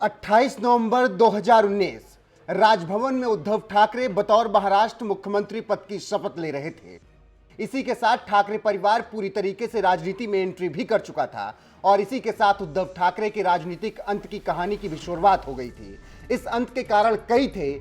28 नवंबर 2019 राजभवन में उद्धव ठाकरे बतौर महाराष्ट्र मुख्यमंत्री पद की शपथ ले रहे थे। इसी के साथ ठाकरे परिवार पूरी तरीके से राजनीति में एंट्री भी कर चुका था और इसी के साथ उद्धव ठाकरे के राजनीतिक अंत की कहानी की भी शुरुआत हो गई थी। इस अंत के कारण कई थे।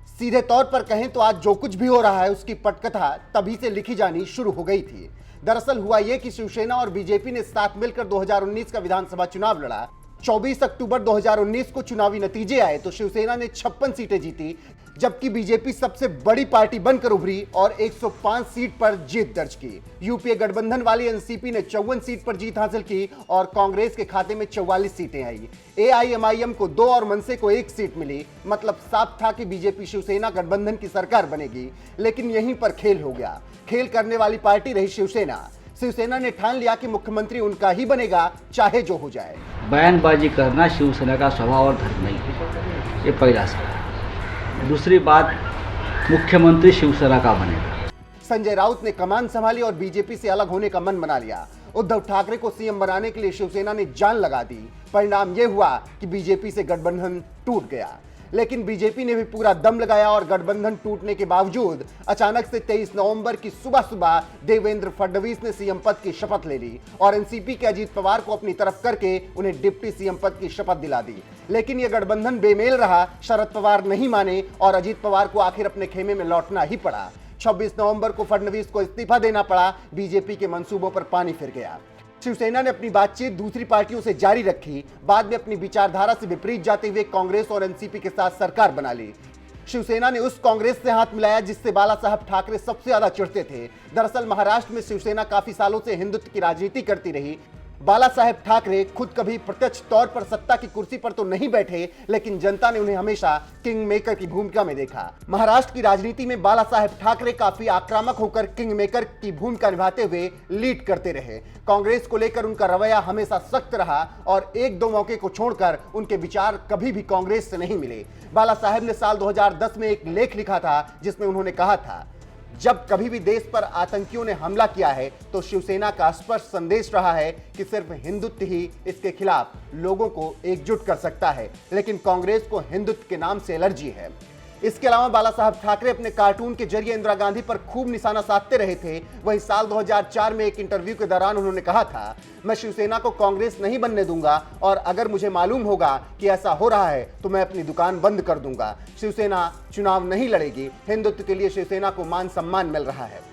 सीधे तौर पर कहें तो आज जो कुछ भी हो रहा है उसकी पटकथा तभी से लिखी जानी शुरू हो गई थी। दरअसल हुआ यह कि शिवसेना और बीजेपी ने साथ मिलकर 2019 का विधानसभा चुनाव लड़ा। 24 अक्टूबर 2019 को चुनावी नतीजे आए तो शिवसेना ने 56 सीटें जीती, जबकि बीजेपी सबसे बड़ी पार्टी बनकर उभरी और 105 सीट पर जीत दर्ज की। यूपीए गठबंधन वाली एनसीपी ने 54 सीट पर जीत हासिल की और कांग्रेस के खाते में 44 सीटें आई। एआईएमआईएम को 2 और मनसे को 1 सीट मिली। मतलब साफ था कि बीजेपी शिवसेना गठबंधन की सरकार बनेगी, लेकिन यहीं पर खेल हो गया। खेल करने वाली पार्टी रही शिवसेना। शिवसेना ने ठान लिया कि मुख्यमंत्री उनका ही बनेगा, चाहे जो हो जाए। बयानबाजी करना शिवसेना का स्वभाव और धर्म नहीं है, ये पहला सवाल। दूसरी बात, मुख्यमंत्री शिवसेना का बनेगा। संजय राउत ने कमान संभाली और बीजेपी से अलग होने का मन बना लिया। उद्धव ठाकरे को सीएम बनाने के लिए शिवसेना ने जान लगा दी। परिणाम यह हुआ कि बीजेपी से गठबंधन टूट गया, लेकिन बीजेपी ने भी पूरा दम लगाया और गठबंधन टूटने के बावजूद अचानक से 23 नवंबर की सुबह सुबह देवेंद्र फडणवीस ने सीएम पद की शपथ ले ली और एनसीपी के अजीत पवार को अपनी तरफ करके उन्हें डिप्टी सीएम पद की शपथ दिला दी। लेकिन यह गठबंधन बेमेल रहा। शरद पवार नहीं माने और अजीत पवार को आखिर अपने खेमे में लौटना ही पड़ा। 26 नवंबर को फडणवीस को इस्तीफा देना पड़ा। बीजेपी के मंसूबों पर पानी फिर गया। शिवसेना ने अपनी बातचीत दूसरी पार्टियों से जारी रखी। बाद में अपनी विचारधारा से विपरीत जाते हुए कांग्रेस और एनसीपी के साथ सरकार बना ली। शिवसेना ने उस कांग्रेस से हाथ मिलाया जिससे बाला साहब ठाकरे सबसे ज्यादा चिढ़ते थे। दरअसल महाराष्ट्र में शिवसेना काफी सालों से हिंदुत्व की राजनीति करती रही। बाला साहेब ठाकरे खुद कभी प्रत्यक्ष तौर पर सत्ता की कुर्सी पर तो नहीं बैठे, लेकिन जनता ने उन्हें हमेशा किंग मेकर की भूमिका में देखा। महाराष्ट्र की राजनीति में बाला साहेब ठाकरे काफी आक्रामक होकर किंग मेकर की भूमिका निभाते हुए लीड करते रहे। कांग्रेस को लेकर उनका रवैया हमेशा सख्त रहा और 1-2 मौके को छोड़कर उनके विचार कभी भी कांग्रेस से नहीं मिले। बाला साहेब ने साल 2010 में एक लेख लिखा था जिसमें उन्होंने कहा था, जब कभी भी देश पर आतंकियों ने हमला किया है तो शिवसेना का स्पष्ट संदेश रहा है कि सिर्फ हिंदुत्व ही इसके खिलाफ लोगों को एकजुट कर सकता है, लेकिन कांग्रेस को हिंदुत्व के नाम से एलर्जी है। इसके अलावा बाला साहब ठाकरे अपने कार्टून के जरिए इंदिरा गांधी पर खूब निशाना साधते रहे थे। वहीं साल 2004 में एक इंटरव्यू के दौरान उन्होंने कहा था, मैं शिवसेना को कांग्रेस नहीं बनने दूंगा और अगर मुझे मालूम होगा कि ऐसा हो रहा है तो मैं अपनी दुकान बंद कर दूंगा। शिवसेना चुनाव नहीं लड़ेगी। हिंदुत्व के लिए शिवसेना को मान सम्मान मिल रहा है।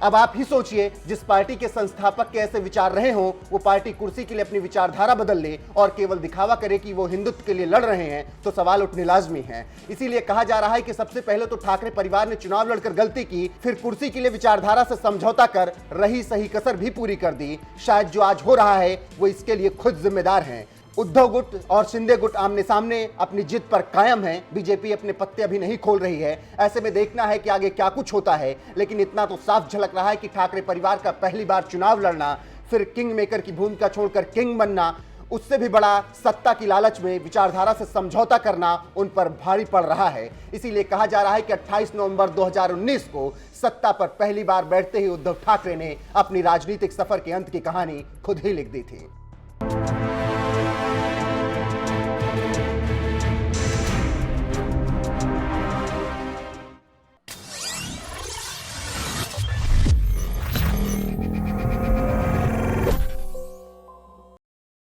अब आप ही सोचिए, जिस पार्टी के संस्थापक के ऐसे विचार रहे हों, वो पार्टी कुर्सी के लिए अपनी विचारधारा बदल ले और केवल दिखावा करे कि वो हिंदुत्व के लिए लड़ रहे हैं, तो सवाल उठने लाजमी है। इसीलिए कहा जा रहा है कि सबसे पहले तो ठाकरे परिवार ने चुनाव लड़कर गलती की, फिर कुर्सी के लिए विचारधारा से समझौता कर रही सही कसर भी पूरी कर दी। शायद जो आज हो रहा है वो इसके लिए खुद जिम्मेदार हैं। उद्धव गुट और शिंदे गुट आमने सामने अपनी जिद पर कायम है। बीजेपी अपने पत्ते अभी नहीं खोल रही है। ऐसे में देखना है कि आगे क्या कुछ होता है, लेकिन इतना तो साफ झलक रहा है कि ठाकरे परिवार का पहली बार चुनाव लड़ना, फिर किंग मेकर की भूमिका छोड़कर किंग बनना, उससे भी बड़ा सत्ता की लालच में विचारधारा से समझौता करना उन पर भारी पड़ रहा है। इसीलिए कहा जा रहा है कि 28 नवंबर 2019 को सत्ता पर पहली बार बैठते ही उद्धव ठाकरे ने अपनी राजनीतिक सफर के अंत की कहानी खुद ही लिख दी थी।